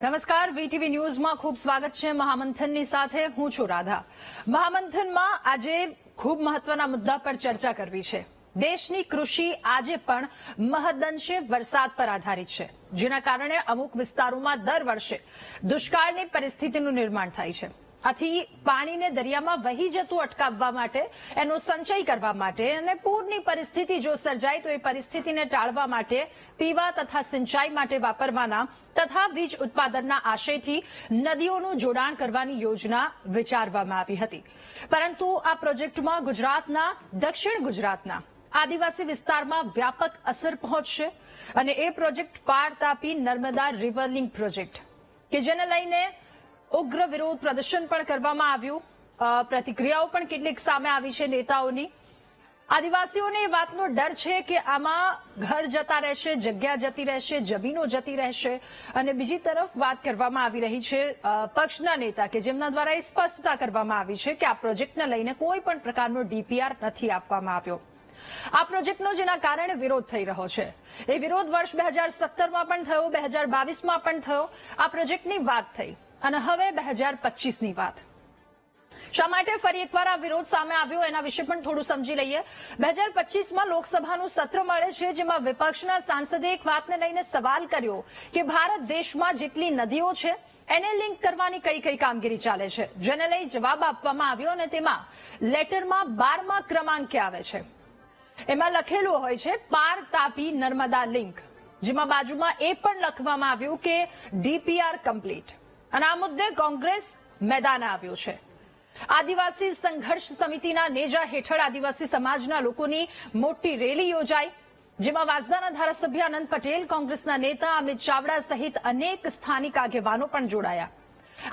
નમસ્કાર, વીટીવી ન્યૂઝમાં ખૂબ સ્વાગત છે. મહામંથનની સાથે હું છું રાધા. મહામંથનમાં આજે ખૂબ મહત્વના મુદ્દા પર ચર્ચા કરવી છે. દેશની કૃષિ આજે પણ મહદઅંશે વરસાદ પર આધારિત છે, જેના કારણે અમુક વિસ્તારોમાં દર વર્ષે દુષ્કાળની પરિસ્થિતિનું નિર્માણ થાય છે. આથી પાણીને દરિયામાં વહી જતું અટકાવવા માટે, એનો સંચય કરવા માટે અને પૂરની પરિસ્થિતિ જો સર્જાય તો એ પરિસ્થિતિને ટાળવા માટે પીવા તથા સિંચાઈ માટે વાપરવાના તથા વીજ ઉત્પાદનના આશયથી નદીઓનું જોડાણ કરવાની યોજના વિચારવામાં આવી હતી. પરંતુ આ પ્રોજેક્ટમાં ગુજરાતના, દક્ષિણ ગુજરાતના આદિવાસી વિસ્તારમાં વ્યાપક અસર પહોંચશે અને એ પ્રોજેક્ટ પાર Tapi Narmada river link project કે જેને લઈને ઉગ્ર વિરોધ પ્રદર્શન પણ કરવામાં આવ્યું. પ્રતિક્રિયાઓ પણ કેટલીક સામે આવી છે નેતાઓની. આદિવાસીઓને એ વાતનો ડર છે કે આમાં ઘર જતા રહેશે, જગ્યા જતી રહેશે, જમીનો જતી રહેશે. અને બીજી તરફ વાત કરવામાં આવી રહી છે પક્ષના નેતા કે જેમના દ્વારા એ સ્પષ્ટતા કરવામાં આવી છે કે આ પ્રોજેક્ટને લઈને કોઈ પણ પ્રકારનો ડીપીઆર નથી આપવામાં આવ્યો. આ પ્રોજેક્ટનો જેના કારણે વિરોધ થઈ રહ્યો છે, એ વિરોધ વર્ષ 2017માં પણ થયો, 2022માં પણ થયો. આ પ્રોજેક્ટની વાત થઈ અને હવે 2025ની વાત. શા માટે ફરી એકવાર આ વિરોધ સામે આવ્યો એના વિશે પણ થોડું સમજી લઈએ. 2025માં લોકસભાનું સત્ર મળે છે, જેમાં વિપક્ષના સાંસદે એક વાતને લઈને સવાલ કર્યો કે ભારત દેશમાં જેટલી નદીઓ છે એને લિંક કરવાની કઈ કઈ કામગીરી ચાલે છે, જેને લઈ જવાબ આપવામાં આવ્યો અને તેમાં લેટરમાં 12મા ક્રમાંકે આવે છે. એમાં લખેલું હોય છે પાર તાપી નર્મદા લિંક, જેમાં બાજુમાં એ પણ લખવામાં આવ્યું કે ડીપીઆર કમ્પ્લીટ. અને આ મુદ્દે કોંગ્રેસ મેદાને આવ્યું છે. આદિવાસી સંઘર્ષ સમિતિના નેજા હેઠળ આદિવાસી સમાજના લોકોની મોટી રેલી યોજાઈ, જેમાં વાંસદાના ધારાસભ્ય અનંત પટેલ, કોંગ્રેસના નેતા અમિત ચાવડા સહિત અનેક સ્થાનિક આગેવાનો પણ જોડાયા.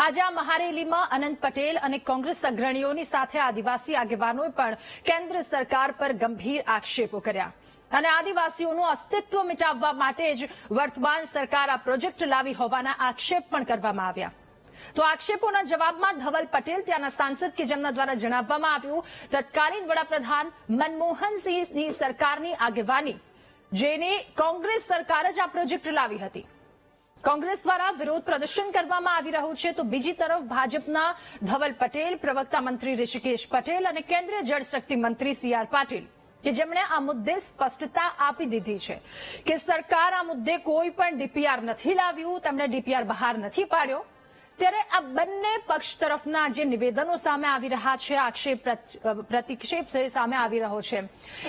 આજે આ મહારેલીમાં અનંત પટેલ અને કોંગ્રેસ અગ્રણીઓની સાથે આદિવાસી આગેવાનોએ પણ કેન્દ્ર સરકાર પર ગંભીર આક્ષેપો કર્યા અને આદિવાસીઓનું અસ્તિત્વ મિટાવવા માટે જ વર્તમાન સરકાર આ પ્રોજેક્ટ લાવી હોવાના આક્ષેપ પણ કરવામાં આવ્યા. તો આક્ષેપોના જવાબમાં ધવલ પટેલ, ત્યાંના સાંસદ કે જેમના દ્વારા જણાવવામાં આવ્યું તત્કાલીન વડાપ્રધાન મનમોહનસિંહની સરકારની આગેવાની, જેની કોંગ્રેસ સરકાર જ આ પ્રોજેક્ટ લાવી હતી. કોંગ્રેસ દ્વારા વિરોધ પ્રદર્શન કરવામાં આવી રહ્યું છે, તો બીજી તરફ ભાજપના ધવલ પટેલ, પ્રવક્તા મંત્રી ઋષિકેશ પટેલ અને કેન્દ્રીય જળશક્તિ મંત્રી સી.આર. પાટીલ કે જેમણે આ મુદ્દે સ્પષ્ટતા આપી દીધી છે કે સરકાર આ મુદ્દે કોઈ પણ ડીપીઆર નથી લાવ્યું, તેમણે ડીપીઆર બહાર નથી પાડ્યો. ત્યારે આ બંને પક્ષ તરફના જે નિવેદનો સામે આવી રહ્યા છે, આક્ષેપ પ્રતિક્ષેપ સામે આવી રહ્યો છે,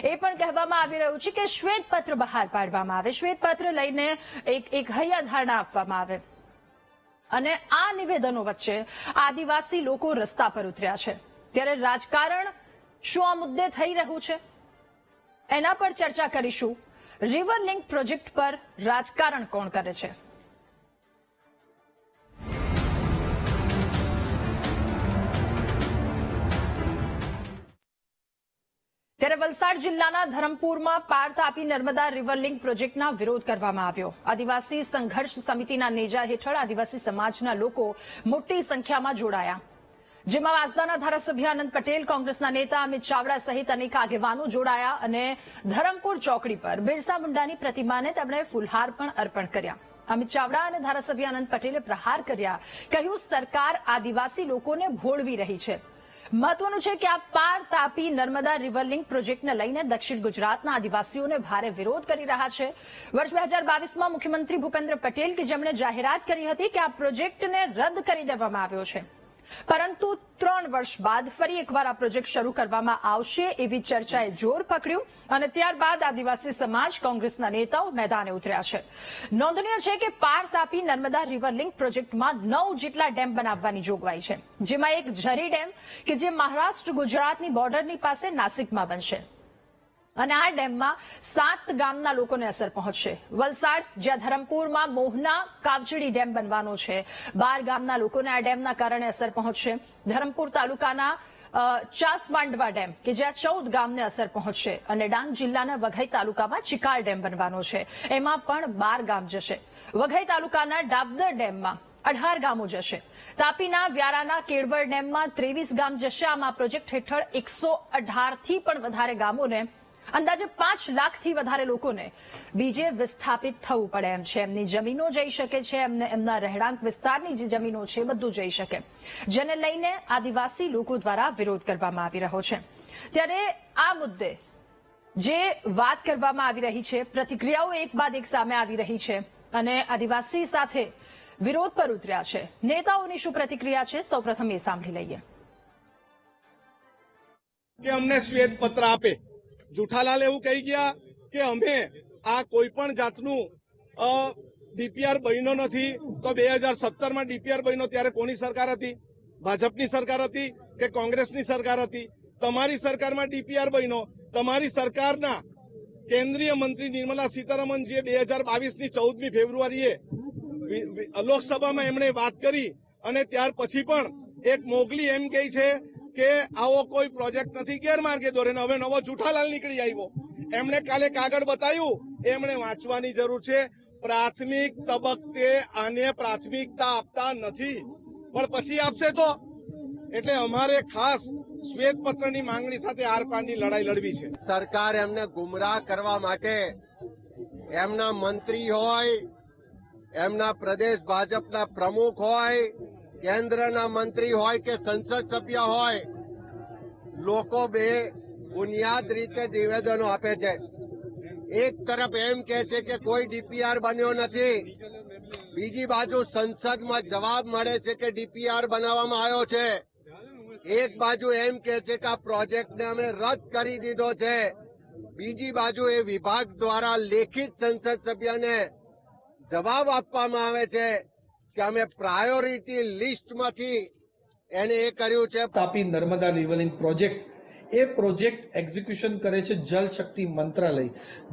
એ પણ કહેવામાં આવી રહ્યું છે કે શ્વેતપત્ર બહાર પાડવામાં આવે, શ્વેતપત્ર લઈને એક હૈયાધારણા આપવામાં આવે. અને આ નિવેદનો વચ્ચે આદિવાસી લોકો રસ્તા પર ઉતર્યા છે. ત્યારે રાજકારણ શું આ મુદ્દે થઈ રહ્યું છે એના પર ચર્ચા કરીશું. રિવર લિંક પ્રોજેક્ટ પર રાજકારણ કોણ કરે છે? ત્યારે વલસાડ જિલ્લાના ધરમપુરમાં પાર તાપી નર્મદા રિવર લિંક પ્રોજેક્ટના વિરોધ કરવામાં આવ્યો. આદિવાસી સંઘર્ષ સમિતિના નેજા હેઠળ આદિવાસી સમાજના લોકો મોટી સંખ્યામાં જોડાયા, જેમાં વાંસદાના ધારાસભ્ય અનંત પટેલ, કોંગ્રેસના નેતા અમિત ચાવડા સહિત અનેક આગેવાનો જોડાયા અને ધરમપુર ચોકડી પર બિરસા મુંડાની પ્રતિમાને તેમણે ફૂલહાર પણ અર્પણ કર્યા. અમિત ચાવડા અને ધારાસભ્ય અનંત પટેલે પ્રહાર કર્યા, કહ્યું સરકાર આદિવાસી લોકોને ભોળવી રહી છે. મહત્વનું છે કે આ પાર તાપી નર્મદા રિવર લિંક પ્રોજેક્ટને લઈને દક્ષિણ ગુજરાતના આદિવાસીઓને ભારે વિરોધ કરી રહ્યા છે. વર્ષ 2022માં મુખ્યમંત્રી ભૂપેન્દ્ર પટેલ કે જેમણે જાહેરાત કરી હતી કે આ પ્રોજેક્ટને રદ કરી દેવામાં આવ્યો છે, પરંતુ 3 વર્ષ બાદ ફરી એકવાર આ પ્રોજેક્ટ શરૂ કરવામાં આવશે એવી ચર્ચાએ જોર પકડ્યું અને ત્યારબાદ આદિવાસી સમાજ, કોંગ્રેસના નેતાઓ મેદાને ઉતર્યા છે. નોંધનીય છે કે પાર તાપી નર્મદા રિવર લિંક પ્રોજેક્ટમાં 9 જેટલા ડેમ બનાવવાની જોગવાઈ છે, જેમાં એક ઝરી ડેમ કે જે મહારાષ્ટ્ર ગુજરાતની બોર્ડરની પાસે નાસિકમાં બનશે અને આ ડેમમાં 7 ગામના લોકોને અસર પહોંચશે. વલસાડ જ્યાં ધરમપુરમાં મોહના કાવચડી ડેમ બનવાનો છે, 12 ગામના લોકોને આ ડેમના કારણે અસર પહોંચશે. ધરમપુર તાલુકાના ચાસમાંડવા ડેમ કે જ્યાં 14 ગામને અસર પહોંચશે અને ડાંગ જિલ્લાના વઘઈ તાલુકામાં ચિકાલ ડેમ બનવાનો છે, એમાં પણ 12 ગામ જશે. વઘઈ તાલુકાના ડાબદર ડેમમાં 18 ગામો જશે. તાપીના વ્યારાના કેળવર ડેમમાં 23 ગામ જશે. આમ આ પ્રોજેક્ટ હેઠળ 118થી પણ વધારે ગામોને અંદાજે 5 લાખથી વધારે લોકોને બીજે વિસ્થાપિત થવું પડે એમ છે. એમની જમીનો જઈ શકે છે, એમના રહેણાંક વિસ્તારની જે જમીનો છે બધું જઈ શકે, જેને લઈને આદિવાસી લોકો દ્વારા વિરોધ કરવામાં આવી રહ્યો છે. ત્યારે આ મુદ્દે જે વાત કરવામાં આવી રહી છે, પ્રતિક્રિયાઓ એક બાદ એક સામે આવી રહી છે અને આદિવાસી સાથે વિરોધ પર ઉતર્યા છે. નેતાઓની શું પ્રતિક્રિયા છે, સૌપ્રથમ એ સાંભળી લઈએ. કે અમને શ્વેત પત્ર આપે. જુઠાલાલ એવું કહી ગયા કે અમે આ કોઈ પણ જાતનું ડીપીઆર બન્યો નથી. તો 2017માં ડીપીઆર બન્યો ત્યારે કોની સરકાર હતી? ભાજપની સરકાર હતી કે કોંગ્રેસની સરકાર હતી? તમારી સરકારમાં ડીપીઆર બન્યો. તમારી સરકારના કેન્દ્રીય મંત્રી નિર્મલા સીતારમણજીએ 2022ની 14મી ફેબ્રુઆરીએ લોકસભામાં એમણે વાત કરી અને ત્યાર પછી પણ એક મોગલી એમ કહે છે કે આવો કોઈ પ્રોજેક્ટ નથી, ગેરમાર્ગે દોરેનો. હવે નવો જુઠાલાલ નીકળી આવ્યો. એમણે કાલે કાગળ બતાવ્યું, એમણે વાંચવાની જરૂર છે. પ્રાથમિક તબક્કે આને પ્રાથમિકતા આપતા નથી, પણ પછી આપશે તો. એટલે અમારે ખાસ શ્વેતપત્રની માંગણી સાથે આરપારની લડાઈ લડવી છે. સરકાર એમને ગુમરાહ કરવા માટે એમના મંત્રી હોય, એમના પ્રદેશ ભાજપના પ્રમુખ હોય, કેન્દ્રના મંત્રી હોય કે સંસદ સભ્ય હોય, લોકો બે બુનિયાદ રીતે નિવેદનો આપે છે. એક તરફ એમ કે છે કે કોઈ ડીપીઆર બન્યો નથી, બીજી બાજુ સંસદમાં જવાબ મળે છે કે ડીપીઆર બનાવવામાં આવ્યો છે. એક બાજુ એમ કે છે કે આ પ્રોજેક્ટને અમે રદ કરી દીધો છે, બીજી બાજુ એ વિભાગ દ્વારા લેખિત સંસદ સભ્યને જવાબ આપવામાં આવે છે કે અમે પ્રાયોરિટી લિસ્ટમાંથી એને એ કર્યું છે. તાપી નર્મદા લેવલિંગ પ્રોજેક્ટ, એ પ્રોજેક્ટ એક્ઝિક્યુશન કરે છે જલ શક્તિ મંત્રાલય.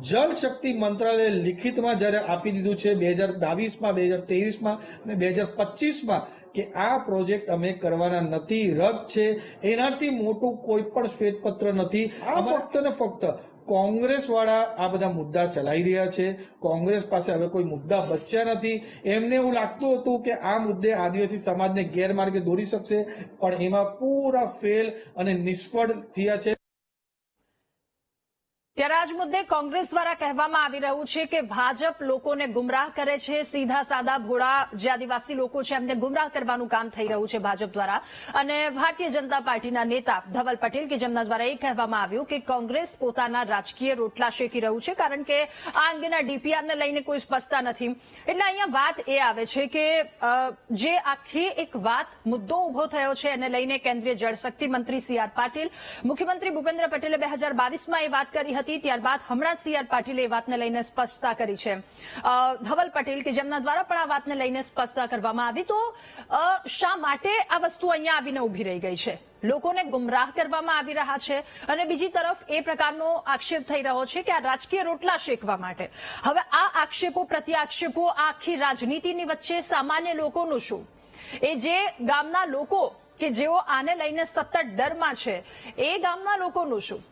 જલ શક્તિ મંત્રાલયે લિખિતમાં જ્યારે આપી દીધું છે 2022માં, 2023માં અને 2025માં કે આ પ્રોજેક્ટ અમે કરવાના નથી, રદ છે. એનાથી મોટું કોઈ પણ શ્વેતપત્ર નથી. આ ફક્ત ને ફક્ત કોંગ્રેસ વાળા આ બધા મુદ્દા ચલાવી રહ્યા છે. કોંગ્રેસ પાસે હવે કોઈ મુદ્દા બચ્યા નથી. એમને એવું લાગતું હતું કે આ મુદ્દે આદિવાસી સમાજને ગેરમાર્ગે દોરી શકશે, પણ એમાં પૂરા ફેલ અને નિષ્ફળ થયા છે. ત્યારે આજ મુદ્દે કોંગ્રેસ દ્વારા કહેવામાં આવી રહ્યું છે કે ભાજપ લોકોને ગુમરાહ કરે છે. સીધા સાદા ભોળા જે આદિવાસી લોકો છે એમને ગુમરાહ કરવાનું કામ થઈ રહ્યું છે ભાજપ દ્વારા. અને ભારતીય જનતા પાર્ટીના નેતા ધવલ પટેલ કે જેમના દ્વારા એ કહેવામાં આવ્યું કે કોંગ્રેસ પોતાના રાજકીય રોટલા શેકી રહ્યું છે, કારણ કે આ અંગેના ડીપીઆરને લઈને કોઈ સ્પષ્ટતા નથી. એટલે અહીંયા વાત એ આવે છે કે જે આખી એક વાત મુદ્દો ઉભો થયો છે એને લઈને કેન્દ્રીય જળશક્તિ મંત્રી સી.આર. પાટીલ, મુખ્યમંત્રી ભૂપેન્દ્ર પટેલે 2022માં એ વાત કરી હતી. ત્યારબાદ હમણાં સી.આર. પાટીલે એ વાતને લઈને સ્પષ્ટતા કરી છે. ધવલ પટેલ કે જેમના દ્વારા પણ આ વાતને લઈને સ્પષ્ટતા કરવામાં આવી. તો શા માટે આ વસ્તુ અહીંયા આવીને ઉભી રહી ગઈ છે? લોકોને ગુમરાહ કરવામાં આવી રહ્યા છે અને બીજી તરફ એ પ્રકારનો આક્ષેપ થઈ રહ્યો છે કે આ રાજકીય રોટલા શેકવા માટે. હવે આ આક્ષેપો પ્રતિ આક્ષેપો, આખી રાજનીતિની વચ્ચે સામાન્ય લોકોનું શું? એ જે ગામના લોકો કે જેઓ આને લઈને સતત ડરમાં છે, એ ગામના લોકોનું શું?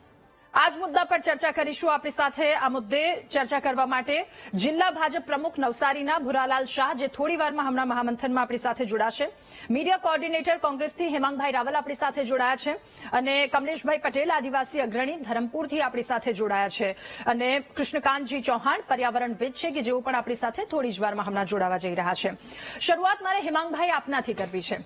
આજ મુદ્દા પર ચર્ચા કરીશું. આપણી સાથે આ મુદ્દે ચર્ચા કરવા માટે જિલ્લા ભાજપ પ્રમુખ નવસારીના ભુરાલાલ શાહ, જે થોડી વારમાં હમણાં મહામંથનમાં આપણી સાથે જોડાશે. મીડિયા કોર્ડિનેટર કોંગ્રેસથી હેમાંગભાઈ રાવલ આપણી સાથે જોડાયા છે અને કમલેશભાઈ પટેલ આદિવાસી અગ્રણી ધરમપુરથી આપણી સાથે જોડાયા છે અને કૃષ્ણકાંતજી ચૌહાણ પર્યાવરણવિદ છે કે જેઓ પણ આપણી સાથે થોડી જ વારમાં હમણાં જોડાવા જઈ રહ્યા છે. શરૂઆત મારે હેમાંગભાઈ આપનાથી કરવી છે.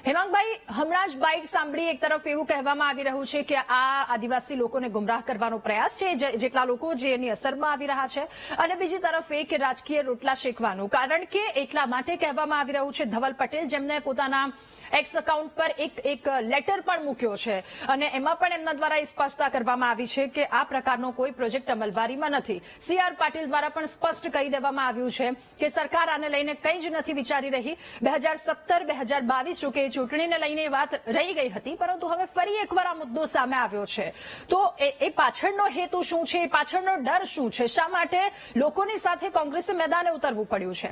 હેમાંગભાઈ, હમણાં જ બાઇટ સાંભળી એક તરફ એવું કહેવામાં આવી રહ્યું છે કે આ આદિવાસી લોકોને ગુમરાહ કરવાનો પ્રયાસ છે, જેટલા લોકો જે એની અસરમાં આવી રહ્યા છે, અને બીજી તરફ એ કે રાજકીય રોટલા શેકવાનું. કારણ કે એટલા માટે કહેવામાં આવી રહ્યું છે ધવલ પટેલ, જેમને પોતાના એક્સ એકાઉન્ટ પર એક લેટર પણ મૂક્યો છે અને એમાં પણ એમના દ્વારા એ સ્પષ્ટતા કરવામાં આવી છે કે આ પ્રકારનો કોઈ પ્રોજેક્ટ અમલવારીમાં નથી. સી.આર. પાટીલ દ્વારા પણ સ્પષ્ટ કહી દેવામાં આવ્યું છે કે સરકાર આને લઈને કંઈ જ નથી વિચારી રહી. 2017-2022 જોકે ચૂંટણીને લઈને વાત રહી ગઈ હતી, પરંતુ હવે ફરી એકવાર આ મુદ્દો સામે આવ્યો છે. તો એ પાછળનો હેતુ શું છે? એ પાછળનો ડર શું છે? શા માટે લોકોની સાથે કોંગ્રેસે મેદાને ઉતરવું પડ્યું છે?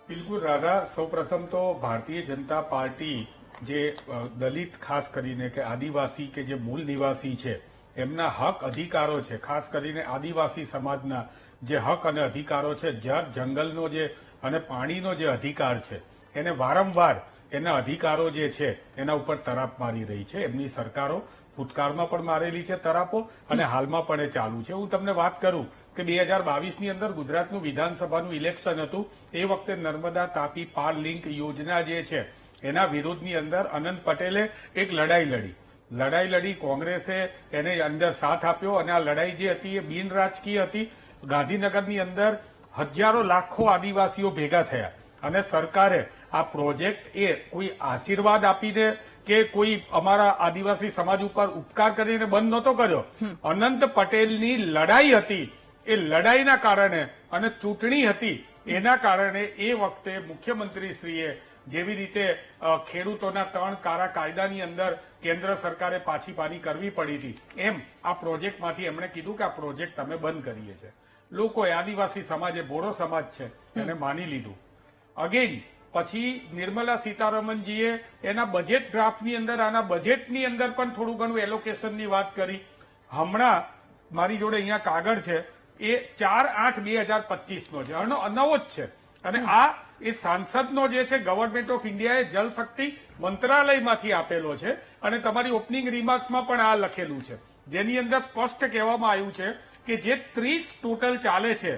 બિલકુલ રાધા, સૌપ્રથમ તો ભારતીય જનતા પાર્ટી જે દલિત ખાસ કરીને કે આદિવાસી કે જે મૂળ નિવાસી છે એમના હક અધિકારો છે, ખાસ કરીને આદિવાસી સમાજના જે હક અને અધિકારો છે, જંગલનો જે અને પાણીનો જે અધિકાર છે, એને વારંવાર એના અધિકારો જે છે એના ઉપર તરાપ મારી રહી છે એમની સરકારો. ભૂતકાળમાં પણ મારેલી છે તરાપો અને હાલમાં પણ એ ચાલુ છે. હું તમને વાત કરું કે 2022ની અંદર ગુજરાતનું વિધાનસભાનું ઇલેક્શન હતું. એ વખતે નર્મદા તાપી પાર લિંક યોજના જે છે એના વિરોધની અંદર અનંત પટેલે એક લડાઈ લડી. કોંગ્રેસે એને અંદર સાથ આપ્યો અને આ લડાઈ જે હતી એ બિન રાજકીય હતી. ગાંધીનગરની અંદર હજારો લાખો આદિવાસીઓ ભેગા થયા અને સરકારે આ પ્રોજેક્ટ એ કોઈ આશીર્વાદ આપીને કે કોઈ અમારા આદિવાસી સમાજ ઉપર ઉપકાર કરીને બંધ નહોતો કર્યો. અનંત પટેલની લડાઈ હતી. એ લડાઈના કારણે અને ચૂંટણી હતી એના કારણે એ વખતે મુખ્યમંત્રીશ્રીએ જેવી રીતે ખેડૂતોના 3 કારા કાયદાની અંદર કેન્દ્ર સરકારે પાછી કરવી પડી હતી, એમ આ પ્રોજેક્ટમાંથી એમણે કીધું કે આ પ્રોજેક્ટ અમે બંધ કરીએ છીએ. લોકોએ આદિવાસી સમાજે બોડો સમાજ છે એને માની લીધું. અગેન પછી નિર્મલા સીતારમણજીએ એના બજેટ ડ્રાફ્ટની અંદર આના બજેટની અંદર પણ થોડું ઘણું એલોકેશનની વાત કરી. હમણાં મારી જોડે અહીંયા કાગળ છે એ 4/8/2025નો છે, નવો જ છે. અને આ એ સાંસદનો જે છે ગવર્નમેન્ટ ઓફ ઇન્ડિયાએ જલ શક્તિ મંત્રાલયમાંથી આપેલો છે અને તમારી ઓપનિંગ રિમાર્ક્સમાં પણ આ લખેલું છે, જેની અંદર સ્પષ્ટ કહેવામાં આવ્યું છે કે જે 30 ટોટલ ચાલે છે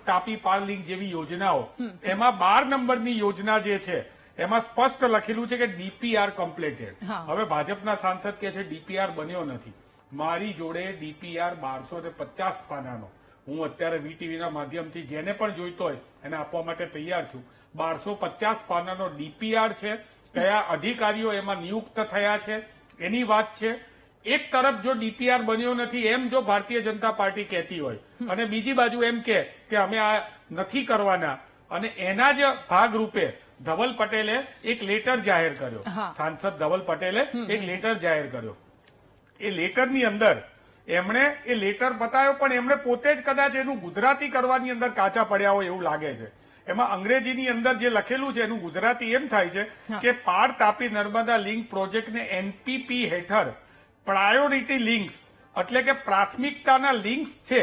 તાપી પાર લિંક જેવી યોજનાઓ, એમાં 12 નંબરની યોજના જે છે એમાં સ્પષ્ટ લખેલું છે કે ડીપીઆર કમ્પ્લીટેડ. હવે ભાજપના સાંસદ કે છે ડીપીઆર બન્યો નથી. મારી જોડે ડીપીઆર 1250 પાનાનો, હું અત્યારે વીટીવીના માધ્યમથી જેને પણ જોઈતો હોય એને આપવા માટે તૈયાર છું. 1250 પાનાનો ડીપીઆર છે. કયા અધિકારીઓ એમાં નિયુક્ત થયા છે એની વાત છે. એક તરફ જો ડીપીઆર બન્યો નથી એમ જો ભારતીય જનતા પાર્ટી કહેતી હોય અને બીજી બાજુ એમ કે અમે આ નથી કરવાના, અને એના જ ભાગરૂપે ધવલ પટેલે એક લેટર જાહેર કર્યો. સાંસદ ધવલ પટેલે એક લેટર જાહેર કર્યો. એ લેટરની અંદર એમણે એ લેટર બતાવ્યો પણ એમણે પોતે જ કદાચ એનું ગુજરાતી કરવાની અંદર કાચા પડ્યા હોય એવું લાગે છે. એમાં અંગ્રેજીની અંદર જે લખેલું છે એનું ગુજરાતી એમ થાય છે કે પાર તાપી નર્મદા લિંક પ્રોજેક્ટને એનપીપી હેઠળ પ્રાયોરિટી લિંક્સ એટલે કે પ્રાથમિકતાના લિંક્સ છે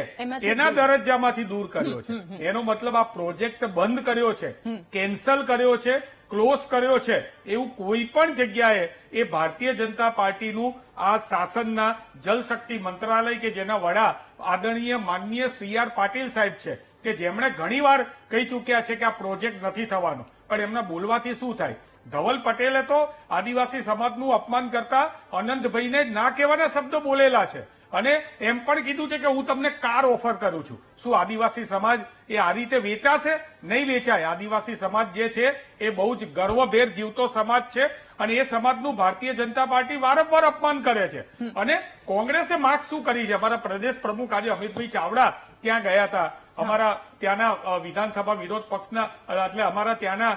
એના દરજ્જામાંથી દૂર કર્યો છે. એનો મતલબ આ પ્રોજેક્ટ બંધ કર્યો છે, કેન્સલ કર્યો છે, ક્લોઝ કર્યો છે એવું કોઈ પણ જગ્યાએ એ ભારતીય જનતા પાર્ટીનું આ શાસનના જલશક્તિ મંત્રાલય કે જેના વડા આદરણીય માનનીય CR પાટીલ સાહેબ છે કે જેમણે ઘણીવાર કહી ચૂક્યા છે કે આ પ્રોજેક્ટ નથી થવાનો, પણ એમના બોલવાથી શું થાય? ધવલ પટેલે તો આદિવાસી સમાજનું અપમાન કરતા અનંતભાઈને ના કહેવાના શબ્દો બોલેલા છે અને એમ પણ કીધું છે કે હું તમને કાર ઓફર કરું છું. શું આદિવાસી સમાજ એ આ રીતે વેચાશે? નહીં વેચાય. આદિવાસી સમાજ જે છે એ બહુ જ ગર્વભેર જીવતો સમાજ છે અને એ સમાજનું ભારતીય જનતા પાર્ટી વારંવાર અપમાન કરે છે. અને કોંગ્રેસે માર્ક શું કરી છે? અમારા પ્રદેશ પ્રમુખ આજે અમિતભાઈ ચાવડા ત્યાં ગયા હતા. અમારા ત્યાંના વિધાનસભા વિરોધ પક્ષના એટલે અમારા ત્યાંના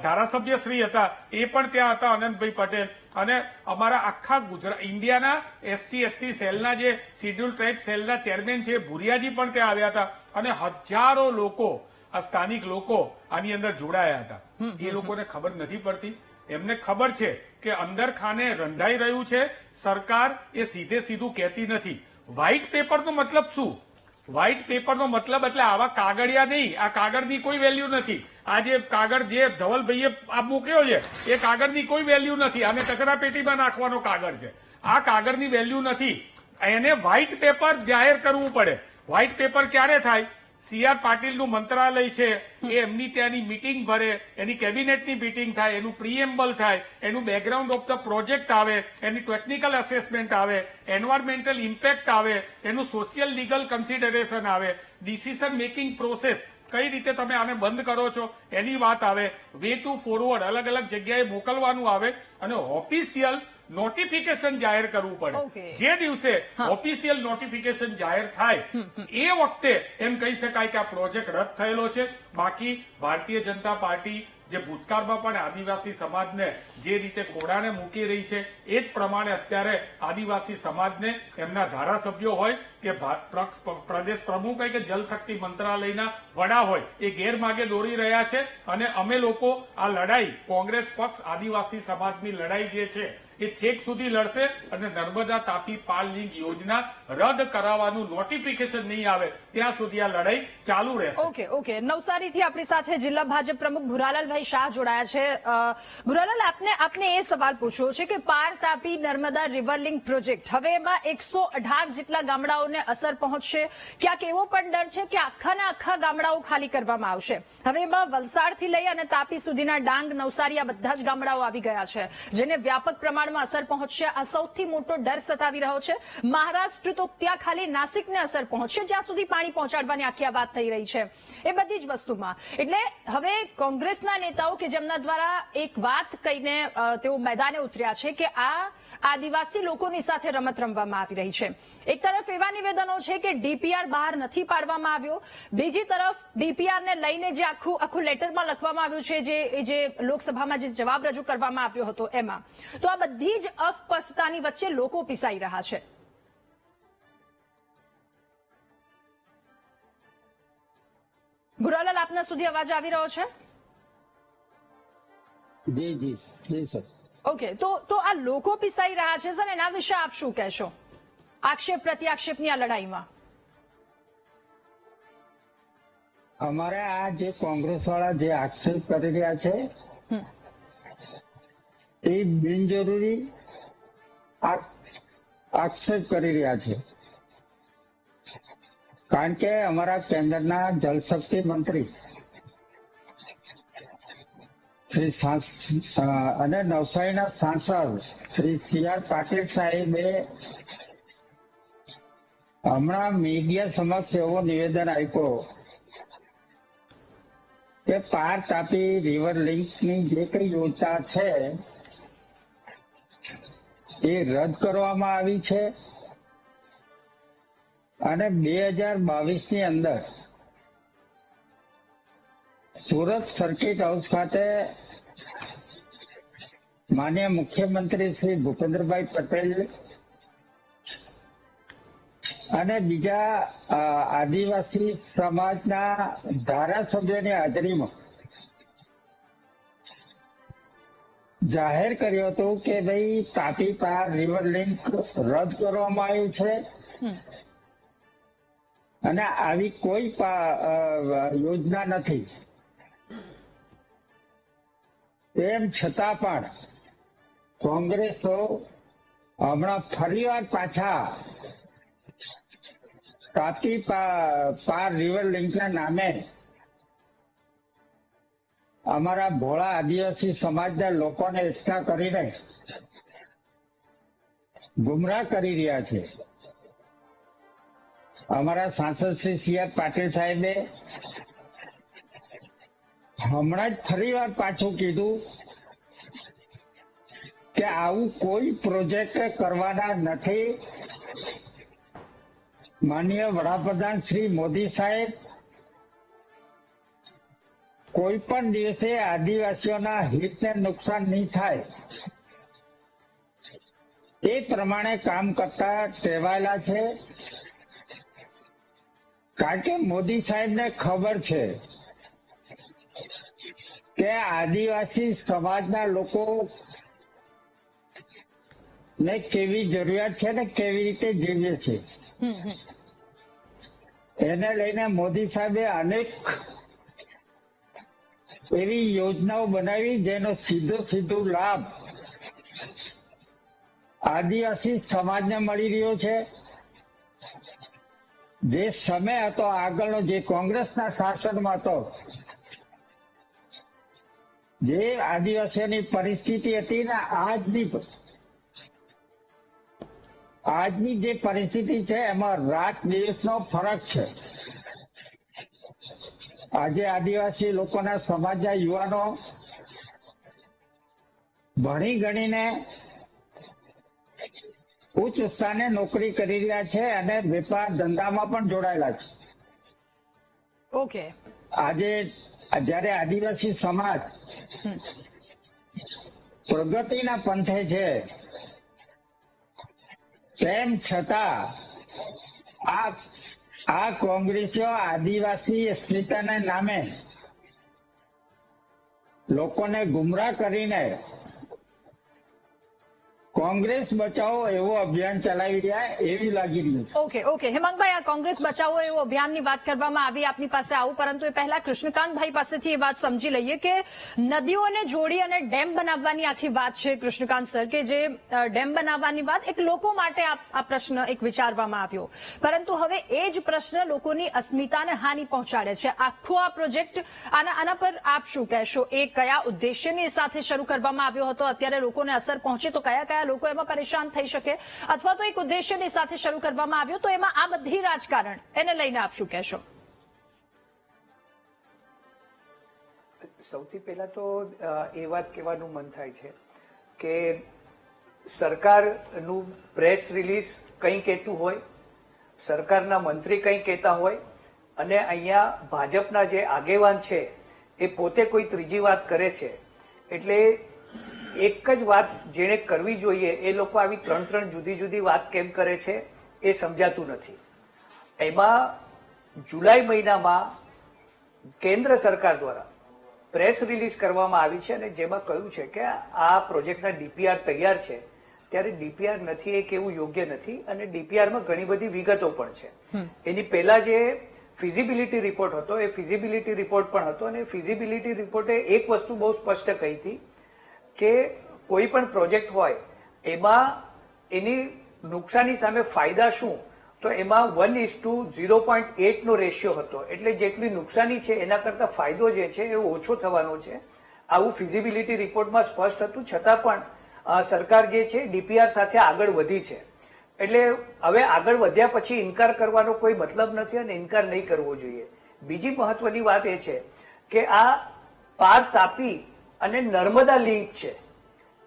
ધારાસભ્ય શ્રી હતા એ પણ ત્યાં હતા, અનંતભાઈ પટેલ. અને અમારા આખા ગુજરાત ઇન્ડિયાના SC/ST સેલના જે શિડ્યુલ ટ્રાઇબ સેલના ચેરમેન છે ભુરિયાજી પણ ત્યાં આવ્યા હતા અને હજારો લોકો, આ સ્થાનિક લોકો આની અંદર જોડાયા હતા. એ લોકોને ખબર નથી પડતી. એમને ખબર છે કે અંદર ખાને રંધાઈ રહ્યું છે. સરકાર એ સીધું કહેતી નથી. વ્હાઇટ પેપરનો મતલબ શું? વ્હાઇટ પેપરનો મતલબ એટલે આવા કાગળિયા નહીં. આ કાગળની કોઈ વેલ્યુ નથી. આ જે કાગળ જે ધવલભાઈએ આ મૂક્યો છે એ કાગળની કોઈ વેલ્યુ નથી. આને કચરા પેટીમાં નાખવાનો કાગળ છે. આ કાગળની વેલ્યુ નથી. એને વ્હાઇટ પેપર જાહેર કરવું પડે. વ્હાઇટ પેપર ક્યારે થાય? CR પાટીલનું મંત્રાલય છે એ એમની ત્યાંની મીટિંગ ભરે, એની કેબિનેટની મીટિંગ થાય, એનું પ્રીએમ્બલ થાય, એનું બેકગ્રાઉન્ડ ઓફ ધ પ્રોજેક્ટ આવે, એની ટેકનિકલ અસેસમેન્ટ આવે, એન્વાયરમેન્ટલ ઇમ્પેક્ટ આવે, એનું સોશિયલ લીગલ કન્સિડરેશન આવે, ડિસિઝન મેકિંગ પ્રોસેસ કઈ રીતે તમે આને બંધ કરો છો એની વાત આવે, વે ટુ ફોરવર્ડ અલગ અલગ જગ્યાએ મોકલવાનું આવે અને ઓફિશિયલ નોટિફિકેશન જાહેર કરવું પડે. જે દિવસે ઓફિશિયલ નોટિફિકેશન જાહેર થાય એ વખતે એમ કહી શકાય કે આ પ્રોજેક્ટ રદ થયેલો છે. બાકી ભારતીય જનતા પાર્ટી જે ભૂતકાળમાં પણ આદિવાસી સમાજને જે રીતે કોડાને મૂકી રહી છે એ જ પ્રમાણે અત્યારે આદિવાસી સમાજને એમના ધારાસભ્યો હોય કે પ્રદેશ પ્રમુખ હોય કે જલશક્તિ મંત્રાલયના વડા હોય એ ગેરમાર્ગે દોરી રહ્યા છે. અને અમે લોકો આ લડાઈ કોંગ્રેસ પક્ષ આદિવાસી સમાજની લડાઈ જે છે એ છેક સુધી લડશે અને નર્મદા તાપી પાર લિંક યોજના રદ કરાવવાનું નોટિફિકેશન નહીં આવે ત્યાં સુધી આ લડાઈ ચાલુ રહેશે. ઓકે નવસારી ફરીથી આપણી સાથે જિલ્લા ભાજપ પ્રમુખ ભુરાલાલભાઈ શાહ જોડાયા છે. ભુરાલાલ, આપને એ સવાલ પૂછવો છે કે પાર Tapi Narmada river link project હવે એમાં 118 જેટલા ગામડાઓને અસર પહોંચશે. ક્યાંક એવો પણ ડર છે કે આખાના આખા ગામડાઓ ખાલી કરવામાં આવશે. હવે એમાં વલસાડથી લઈ અને તાપી સુધીના ડાંગ, નવસારી આ બધા જ ગામડાઓ આવી ગયા છે, જેને વ્યાપક પ્રમાણમાં અસર પહોંચશે. આ સૌથી મોટો ડર સતાવી રહ્યો છે. મહારાષ્ટ્ર તો ત્યાં ખાલી નાસિકને અસર પહોંચશે, જ્યાં સુધી પાણી પહોંચાડવાની આખી આ વાત થઈ રહી છે એ બધી જ વસ્તુમાં. એટલે હવે કોંગ્રેસના નેતાઓ કે જેમના દ્વારા એક વાત કહીને તેઓ મેદાને ઉતર્યા છે કે આ આદિવાસી લોકોની સાથે રમત રમવામાં આવી રહી છે. એક તરફ એવા નિવેદનો છે કે ડીપીઆર બહાર નથી પાડવામાં આવ્યો, બીજી તરફ ડીપીઆરને લઈને જે આખું લેટરમાં લખવામાં આવ્યું છે, જે લોકસભામાં જે જવાબ રજૂ કરવામાં આવ્યો હતો એમાં, તો આ બધી જ અસ્પષ્ટતાની વચ્ચે લોકો પીસાઈ રહ્યા છે. ભુરાલાલ, આપના સુધી અવાજ આવી રહ્યો છે? જી જી જી સર. ઓકે, તો આ લોકો પીસાઈ રહ્યા છે સર, એના વિશે આપ શું કહેશો? આક્ષેપ પ્રત્યાક્ષેપની આ લડાઈમાં અમારે આ જે કોંગ્રેસ વાળા જે આક્ષેપ કરી રહ્યા છે એ બિનજરૂરી આક્ષેપ કરી રહ્યા છે. કારણ કે અમારા કેન્દ્રના જલશક્તિ મંત્રી શ્રી અને નવસારીના સાંસદ શ્રી સી.આર. પાટીલ સાહેબે હમણાં મીડિયા સમક્ષ એવો નિવેદન આપ્યો કે પાર તાપી રિવર લિંકની જે કઈ યોજના છે એ રદ કરવામાં આવી છે અને 2022ની અંદર સુરત સર્કિટ હાઉસ ખાતે માનનીય મુખ્યમંત્રી શ્રી ભૂપેન્દ્રભાઈ પટેલ અને બીજા આદિવાસી સમાજના ધારાસભ્યોની હાજરીમાં જાહેર કર્યું હતું કે ભાઈ તાપી પાર રિવર લિંક રદ કરવામાં આવ્યું છે અને આવી કોઈ યોજના નથી. તેમ છતાં પણ કોંગ્રેસો હમણાં ફરીવાર પાછા તાપી પાર રિવર લિંકના નામે અમારા ભોળા આદિવાસી સમાજના લોકોને એકઠા કરીને ગુમરાહ કરી રહ્યા છે. અમારા સાંસદ શ્રી સી.આર. પાટીલ સાહેબે હમણાં જ ફરીવાર પાછું કીધું કે આવું કોઈ પ્રોજેક્ટ કરવાના નથી. માનનીય વડાપ્રધાન શ્રી મોદી સાહેબ કોઈ પણ દિવસે આદિવાસીઓના હિતને નુકસાન નહીં થાય એ પ્રમાણે કામ કરતા ટેવાયેલા છે. કારણ કે મોદી સાહેબને ખબર છે કે આદિવાસી સમાજના લોકો ને કેવી જરૂરિયાત છે ને કેવી રીતે જીવે છે. એને લઈને મોદી સાહેબે અનેક એવી યોજનાઓ બનાવી જેનો સીધો લાભ આદિવાસી સમાજને મળી રહ્યો છે. જે સમય હતો આગળનો જે કોંગ્રેસના શાસનમાં હતો, જે આદિવાસીઓની પરિસ્થિતિ હતી ને આજની જે પરિસ્થિતિ છે એમાં રાત દિવસનો ફરક છે. આજે આદિવાસી લોકોના સમાજના યુવાનો ભણી ગણીને ઉચ્ચ સ્થાને નોકરી કરી રહ્યા છે અને વેપાર ધંધામાં પણ જોડાયેલા છે. ઓકે, આજે જ્યારે આદિવાસી સમાજ પ્રગતિના પંથે છે તેમ છતાં આ કોંગ્રેસીઓ આદિવાસી અસ્મિતાના નામે લોકોને ગુમરાહ કરીને કોંગ્રેસ બચાવો એવો અભિયાન ચલાવી રહ્યા એવી લાગી રહ્યું છે. ઓકે હેમાંગભાઈ, આ કોંગ્રેસ બચાવો એવો અભિયાનની વાત કરવામાં આવી, આપની પાસે આવું, પરંતુ એ પહેલા કૃષ્ણકાંતભાઈ પાસેથી એ વાત સમજી લઈએ કે નદીઓને જોડી અને ડેમ બનાવવાની આખી વાત છે કૃષ્ણકાંત સર, કે જે ડેમ બનાવવાની વાત એક લોકો માટે આ પ્રશ્ન એક વિચારવામાં આવ્યો, પરંતુ હવે એ જ પ્રશ્ન લોકોની અસ્મિતાને હાનિ પહોંચાડે છે. આખો આ પ્રોજેક્ટ આના પર આપ શું કહેશો? એ કયા ઉદ્દેશ્યની સાથે શરૂ કરવામાં આવ્યો હતો? અત્યારે લોકોને અસર પહોંચે તો કયા લોકો એમાં પરેશાન થઈ શકે, અથવા તો એક ઉદ્દેશ્યની સાથે શરૂ કરવામાં આવ્યો તો એમાં આ બધી રાજકારણ એને લઈને આપ શું કહેશો? સૌથી પહેલા તો એ વાત કહેવાનું મન થાય છે કે સરકારનું પ્રેસ રિલીઝ કંઈ કહેતું હોય, સરકારના મંત્રી કંઈ કહેતા હોય, અને અહીંયા ભાજપના જે આગેવાન છે એ પોતે કોઈ ત્રીજી વાત કરે છે. એટલે એક જ વાત જેને કરવી જોઈએ એ લોકો આવી ત્રણ જુદી જુદી વાત કેમ કરે છે એ સમજાતું નથી. એમાં જુલાઈ મહિનામાં કેન્દ્ર સરકાર દ્વારા પ્રેસ રિલીઝ કરવામાં આવી છે અને જેમાં કહ્યું છે કે આ પ્રોજેક્ટના ડીપીઆર તૈયાર છે. ત્યારે ડીપીઆર નથી એ કેવું યોગ્ય નથી, અને ડીપીઆરમાં ઘણી બધી વિગતો પણ છે. એની પહેલા જે ફિઝિબિલિટી રિપોર્ટ હતો એ ફિઝિબિલિટી રિપોર્ટ પણ હતો, અને ફિઝિબિલિટી રિપોર્ટે એક વસ્તુ બહુ સ્પષ્ટ કહી હતી કે કોઈ પણ પ્રોજેક્ટ હોય એમાં એની નુકસાની સામે ફાયદા શું, તો એમાં 1:0.8 નો રેશિયો હતો. એટલે જેટલી નુકસાની છે એના કરતા ફાયદો જે છે એ ઓછો થવાનો છે. આવું ફિઝિબિલિટી રિપોર્ટમાં સ્પષ્ટ હતું, છતાં પણ સરકાર જે છે ડીપીઆર સાથે આગળ વધી છે. એટલે હવે આગળ વધ્યા પછી ઇનકાર કરવાનો કોઈ મતલબ નથી અને ઇનકાર નહીં કરવો જોઈએ. બીજી મહત્વની વાત એ છે કે આ પાર તાપી અને નર્મદા લિંક છે.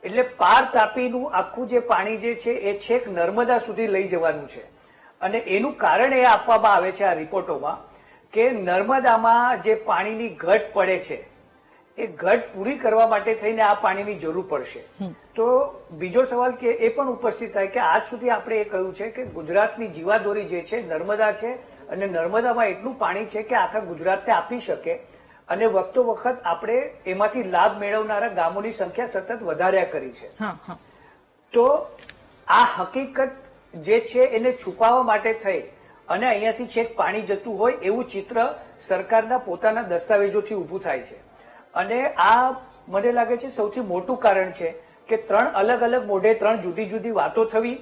એટલે પાર તાપીનું આખું જે પાણી જે છે એ છેક નર્મદા સુધી લઈ જવાનું છે, અને એનું કારણ એ આપવામાં આવે છે આ રિપોર્ટોમાં કે નર્મદામાં જે પાણીની ઘટ પડે છે એ ઘટ પૂરી કરવા માટે થઈને આ પાણીની જરૂર પડશે. તો બીજો સવાલ કે એ પણ ઉપસ્થિત થાય કે આજ સુધી આપણે એ કહ્યું છે કે ગુજરાતની જીવાદોરી જે છે નર્મદા છે, અને નર્મદામાં એટલું પાણી છે કે આખા ગુજરાતને આપી શકે, અને વખતો વખત આપણે એમાંથી લાભ મેળવનારા ગામોની સંખ્યા સતત વધાર્યા કરી છે. તો આ હકીકત જે છે એને છુપાવવા માટે થઈ અને અહીંયાથી છેક પાણી જતું હોય એવું ચિત્ર સરકારના પોતાના દસ્તાવેજોથી ઊભું થાય છે. અને આ મને લાગે છે સૌથી મોટું કારણ છે કે ત્રણ અલગ અલગ મોઢે ત્રણ જુદી જુદી વાતો થવી,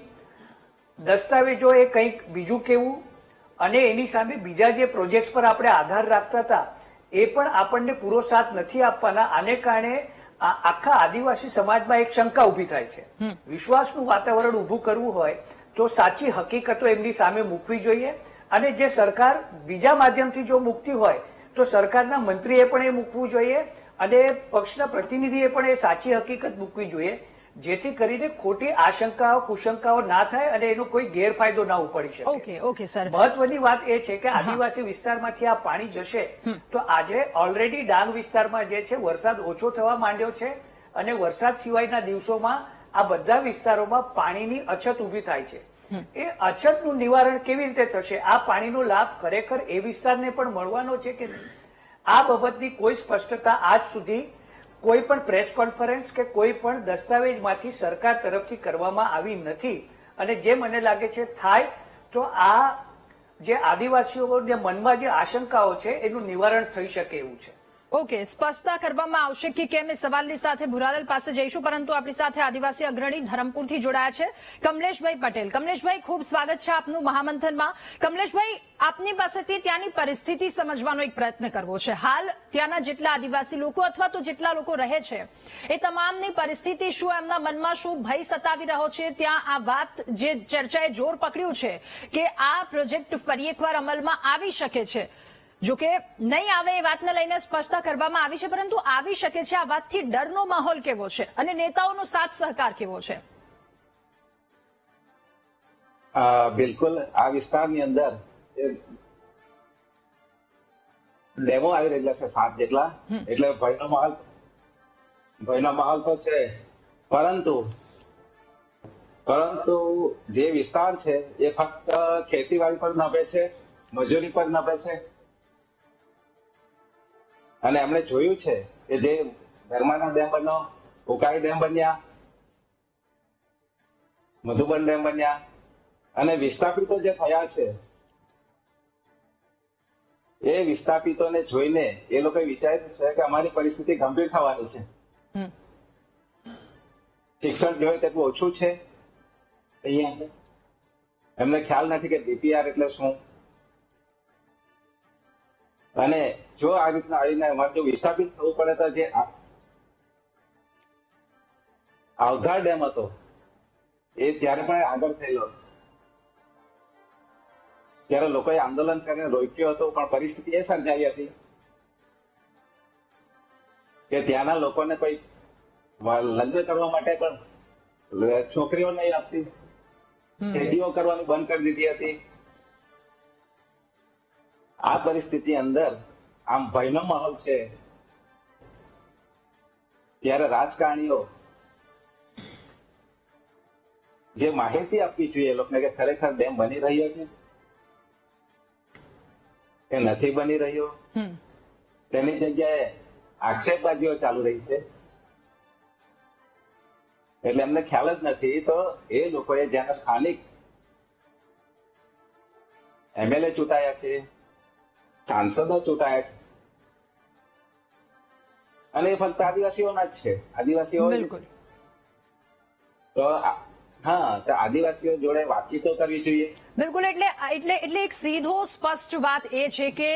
દસ્તાવેજો એ કંઈક બીજું કેવું, અને એની સામે બીજા જે પ્રોજેક્ટ્સ પર આપણે આધાર રાખતા હતા એ પણ આપણને પૂરો સાથ નથી આપવાના. આને કારણે આખા આદિવાસી સમાજમાં એક શંકા ઉભી થાય છે. વિશ્વાસનું વાતાવરણ ઉભું કરવું હોય તો સાચી હકીકતો એમની સામે મૂકવી જોઈએ, અને જે સરકાર બીજા માધ્યમથી જો મૂકતી હોય તો સરકારના મંત્રીએ પણ એ મૂકવું જોઈએ, અને પક્ષના પ્રતિનિધિએ પણ એ સાચી હકીકત મૂકવી જોઈએ, જેથી કરીને ખોટી આશંકાઓ કુશંકાઓ ના થાય અને એનો કોઈ ગેરફાયદો ના ઉપાડી શકે. ઓકે સર, મહત્વની વાત એ છે કે આદિવાસી વિસ્તારમાંથી આ પાણી જશે તો આજે ઓલરેડી ડાંગ વિસ્તારમાં જે છે વરસાદ ઓછો થવા માંડ્યો છે, અને વરસાદ સિવાયના દિવસોમાં આ બધા વિસ્તારોમાં પાણીની અછત ઊભી થાય છે. એ અછતનું નિવારણ કેવી રીતે થશે? આ પાણીનો લાભ ખરેખર એ વિસ્તારને પણ મળવાનો છે કે નહીં? આ બાબતની કોઈ સ્પષ્ટતા આજ સુધી કોઈ પણ પ્રેસ કોન્ફરન્સ કે કોઈ પણ દસ્તાવેજમાંથી સરકાર તરફથી કરવામાં આવી નથી. અને જે મને લાગે છે થાય તો આ જે આદિવાસીઓના મનમાં જે આશંકાઓ છે એનું નિવારણ થઈ શકે એવું છે. ઓકે, સ્પષ્ટતા કરવામાં આવશે કે કેમ એ સવાલની સાથે ભુરાલાલ પાસે જઈશું, પરંતુ આપણી સાથે આદિવાસી અગ્રણી ધરમપુરથી જોડાયા છે કમલેશભાઈ પટેલ. કમલેશભાઈ, ખૂબ સ્વાગત છે આપનું મહામંથનમાં. કમલેશભાઈ, આપની પાસેથી ત્યાંની પરિસ્થિતિ સમજવાનો એક પ્રયત્ન કરવો છે. હાલ ત્યાંના જેટલા આદિવાસી લોકો અથવા તો જેટલા લોકો રહે છે એ તમામની પરિસ્થિતિ શું, એમના મનમાં શું ભય સતાવી રહ્યો છે? ત્યાં આ વાત જે ચર્ચાએ જોર પકડ્યું છે કે આ પ્રોજેક્ટ ફરી એકવાર અમલમાં આવી શકે છે, જોકે નહીં આવે એ વાતને લઈને સ્પષ્ટતા કરવામાં આવી છે, પરંતુ આવી શકે છે, આ વાતથી ડરનો માહોલ કેવો છે અને નેતાઓનો સાથ સહકાર કેવો છે? બિલકુલ, આ વિસ્તારની અંદર ડેમો આવી રહેલા છે 7 જેટલા, એટલે ભયનો માહોલ તો છે. પરંતુ જે વિસ્તાર છે એ ફક્ત ખેતીવાડી પર નભે છે, મજૂરી પર નભે છે. અને એમણે જોયું છે કે જે નર્મદા ડેમ બન્યો, ઉકાઈ ડેમ બન્યા, મધુબન ડેમ બન્યા અને વિસ્થાપિતો જે થયા છે એ વિસ્થાપિતોને જોઈને એ લોકોએ વિચાર્યું છે કે અમારી પરિસ્થિતિ ગંભીર થવાની છે. શિક્ષણ જોઈએ તેટલું ઓછું છે અહીંયા. એમને ખ્યાલ નથી કે ડીપીઆર એટલે શું. અને જો આ રીતના આવીને અમારે જો વિસ્થાપિત થવું પડે તો જે આવધાર ડેમ હતો એ ત્યારે પણ આગળ થયેલો ત્યારે લોકોએ આંદોલન કરીને રોક્યો હતો, પણ પરિસ્થિતિ એ સર્જાઈ હતી કે ત્યાંના લોકોને કોઈ લગ્ન કરવા માટે પણ છોકરીઓ નહીં આપતી, ખેતીઓ કરવાનું બંધ કરી દીધી હતી. આ પરિસ્થિતિ અંદર આમ ભયનો માહોલ છે. ત્યારે રાજકારણીઓ જે માહિતી આપવી જોઈએ એ લોકોને કે ખરેખર ડેમ બની રહ્યો છે કે નથી બની રહ્યો, તેની જગ્યાએ આક્ષેપબાજીઓ ચાલુ રહી છે. એટલે એમને ખ્યાલ જ નથી. તો એ લોકોએ જેના સ્થાનિક એમએલએ ચૂંટાયા છે, સાંસદો ચૂંટાયા છે અને એ ફક્ત આદિવાસીઓના જ છે. આદિવાસીઓ તો હા, તો આદિવાસીઓ જોડે વાતચીતો કરવી જોઈએ. બિલકુલ. એટલે એક સીધો સ્પષ્ટ વાત એ છે કે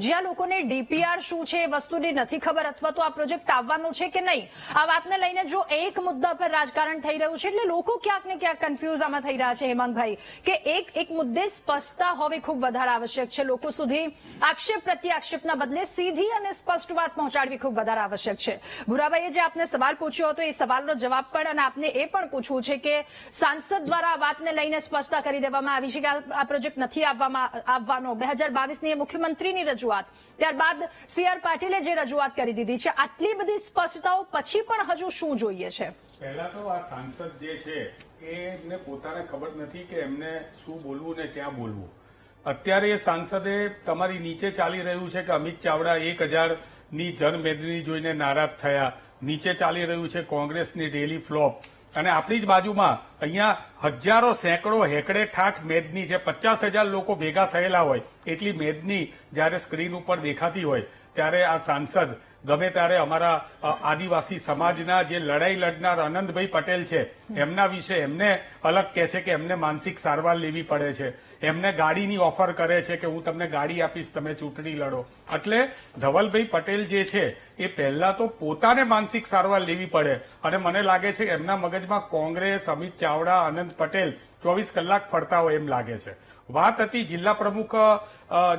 જ્યાં લોકોને ડીપીઆર શું છે એ વસ્તુની નથી ખબર અથવા તો આ પ્રોજેક્ટ આવવાનો છે કે નહીં, આ વાતને લઈને જો એક મુદ્દા પર રાજકારણ થઈ રહ્યું છે એટલે લોકો ક્યાંક ને ક્યાંક કન્ફ્યુઝ આમાં થઈ રહ્યા છે હેમાંગભાઈ, કે એક મુદ્દે સ્પષ્ટતા હોવી ખૂબ વધારે આવશ્યક છે. લોકો સુધી આક્ષેપ પ્રત્યે આક્ષેપના બદલે સીધી અને સ્પષ્ટ વાત પહોંચાડવી ખૂબ વધારે આવશ્યક છે. ભુરાભાઈએ જે આપને સવાલ પૂછ્યો હતો એ સવાલનો જવાબ પણ અને આપને એ પણ પૂછવું છે કે સાંસદ દ્વારા આ વાતને લઈને સ્પષ્ટતા કરી દેવામાં આવી છે કે આ પ્રોજેક્ટ નથી આવવાનો. 2022ની મુખ્યમંત્રીની રજૂઆત, ત્યારબાદ CR પાટીલે જે રજૂઆત કરી દીધી છે, આટલી બધી સ્પષ્ટતાઓ પછી પણ હજુ શું જોઈએ છે? પહેલા તો આ સાંસદ જે છે એમને પોતાને ખબર નથી કે એમને શું બોલવું ને ક્યાં બોલવું. અત્યારે એ સાંસદે તમારી નીચે ચાલી રહ્યું છે કે અમિત ચાવડા 1000ની જનમેદની જોઈને નારાજ થયા, નીચે ચાલી રહ્યું છે કોંગ્રેસની રેલી ફ્લોપ, અને આપણી જ બાજુમાં અહીંયા હજારો સેંકડો હેકડે ઠાઠ મેદની છે, 50,000 લોકો ભેગા થયેલા હોય એટલી મેદની જ્યારે સ્ક્રીન ઉપર દેખાતી હોય ત્યારે આ સાંસદ ગમે ત્યારે અમારા આદિવાસી સમાજના જે લડાઈ લડનાર આનંદભાઈ પટેલ છે એમના વિશે એમને અલગ કહે છે કે એમને માનસિક સારવાર લેવી પડે છે, એમને ગાડીની ઓફર કરે છે કે હું તમને ગાડી આપીશ, તમે ચૂંટણી લડો. એટલે ધવલભાઈ પટેલ જે છે એ પહેલા તો પોતાને માનસિક સારવાર લેવી પડે. અને મને લાગે છે કે એમના મગજમાં કોંગ્રેસ, અમિત ચાવડા, આનંદ પટેલ 24 કલાક ફરતા હોય એમ લાગે છે. વાત હતી જિલ્લા પ્રમુખ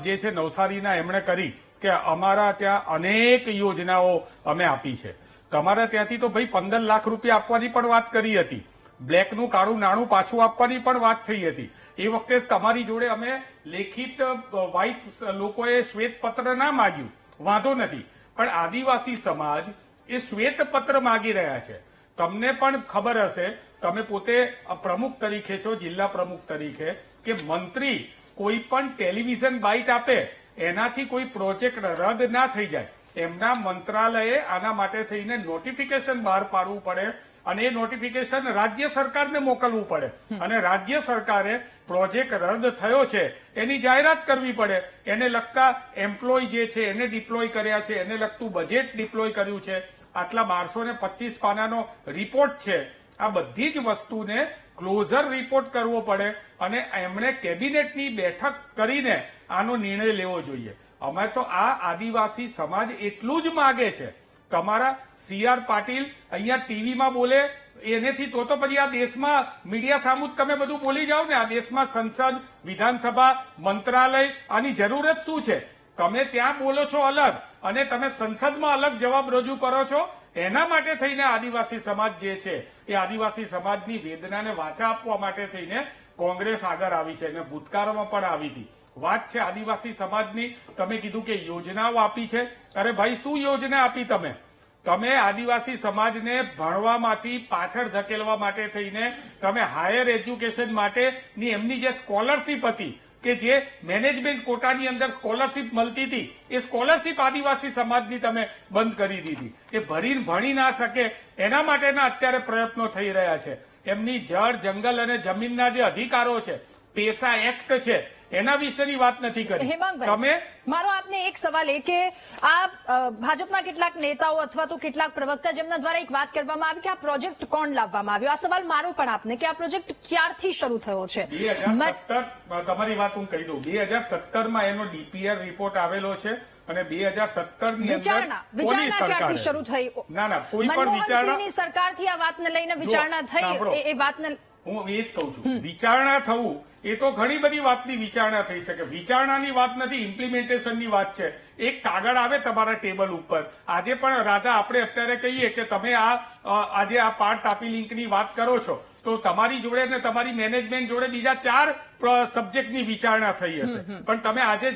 જે છે નવસારીના, એમણે કરી કે અમારા ત્યાં અનેક યોજનાઓ અમે આપી છે. તમારા ત્યાંથી તો ભાઈ 15 લાખ રૂપિયા આપવાની પણ વાત કરી હતી, બ્લેકનું કાળું નાણું પાછું આપવાની પણ વાત થઈ હતી. એ વખતે તમારી જોડે અમે લેખિત વ્હાઇટ લોકોએ શ્વેતપત્ર ના માંગ્યું, વાંધો નથી, પણ આદિવાસી સમાજ એ શ્વેતપત્ર માંગી રહ્યા છે. તમને પણ ખબર હશે, તમે પોતે પ્રમુખ તરીકે છો, જિલ્લા પ્રમુખ તરીકે, કે મંત્રી કોઈ પણ ટેલિવિઝન બાઇટ આપે એનાથી કોઈ પ્રોજેક્ટ રદ ના થઈ જાય. એમના મંત્રાલયે આના માટે થઈને નોટિફિકેશન બહાર પાડવું પડે અને એ નોટિફિકેશન રાજ્ય સરકારને મોકલવું પડે અને રાજ્ય સરકારે પ્રોજેક્ટ રદ થયો છે એની જાહેરાત કરવી પડે. એને લગતા એમ્પ્લોય જે છે એને ડિપ્લોય કર્યા છે, એને લગતું બજેટ ડિપ્લોય કર્યું છે, આટલા 1225 પાનાનો રિપોર્ટ છે. આ બધી જ વસ્તુને ક્લોઝર રિપોર્ટ કરવો પડે અને એમણે કેબિનેટની બેઠક કરીને આનો નિર્ણય લેવો જોઈએ. અમે તો આ આદિવાસી સમાજ એટલું જ માગે છે, તમારા CR પાટીલ અહીંયા ટીવીમાં બોલે એનેથી તો પછી આ દેશમાં મીડિયા સામુ તમે બધું બોલી જાઓ ને. આ દેશમાં સંસદ, વિધાનસભા, મંત્રાલય આની જરૂરત શું છે? તમે ત્યાં બોલો છો અલગ અને તમે સંસદમાં અલગ જવાબ રજૂ કરો છો. એના માટે થઈને આદિવાસી સમાજ જે છે એ આદિવાસી સમાજની વેદનાને વાચા આપવા માટે થઈને કોંગ્રેસ આગળ આવી છે અને ભૂતકાળમાં પણ આવી હતી. વાત છે આદિવાસી સમાજની. તમે કીધું કે યોજનાઓ આપી છે. અરે ભાઈ, શું યોજના આપી તમે? તમે આદિવાસી સમાજને ભણવામાંથી પાછળ ધકેલવા માટે થઈને તમે હાયર એજ્યુકેશન માટેની એમની જે સ્કોલરશીપ હતી કે જે મેનેજમેન્ટ કોટાની અંદર સ્કોલરશીપ મળતી હતી એ સ્કોલરશીપ આદિવાસી સમાજની તમે બંધ કરી દીધી. એ ભણી ના શકે એના માટેના અત્યારે પ્રયત્નો થઈ રહ્યા છે. એમની જળ, જંગલ અને જમીનના જે અધિકારો છે, પેસા એક્ટ છે, એના વિશેની વાત નથી કરી. હેમાંગભાઈ, મારો આપને એક સવાલ એ કે આ ભાજપના કેટલાક નેતાઓ અથવા તો કેટલાક પ્રવક્તા જેમના દ્વારા એક વાત કરવામાં આવી કે આ પ્રોજેક્ટ કોણ લાવવામાં આવ્યો, આ સવાલ મારો પણ આપને કે આ પ્રોજેક્ટ ક્યારથી શરૂ થયો છે? 2017, તમારી વાત હું કહી દઉં, 2017માં એનો ડીપીઆર રિપોર્ટ આવેલો છે અને 2017ની અંદર વિચારણા ક્યારથી શરૂ થઈ? ના, કોઈ પણ વિચારણા સરકારથી આ વાતને લઈને વિચારણા થઈ, એ વાતને હું એ જ કહું છું. વિચારણા થવું એ તો ઘણી બધી વાતની વિચારણા થઈ શકે. વિચારણાની વાત નથી, ઇમ્પ્લિમેન્ટેશનની વાત છે. એક કાગળ આવે તમારા ટેબલ ઉપર. આજે પણ રાધા, આપણે અત્યારે કહીએ કે તમે આજે આ પાર તાપી લિંકની વાત કરો છો, તો તમારી જોડે ને તમારી મેનેજમેન્ટ જોડે બીજા 4 સબ્જેક્ટની વિચારણા થઈ હશે. પણ તમે આજે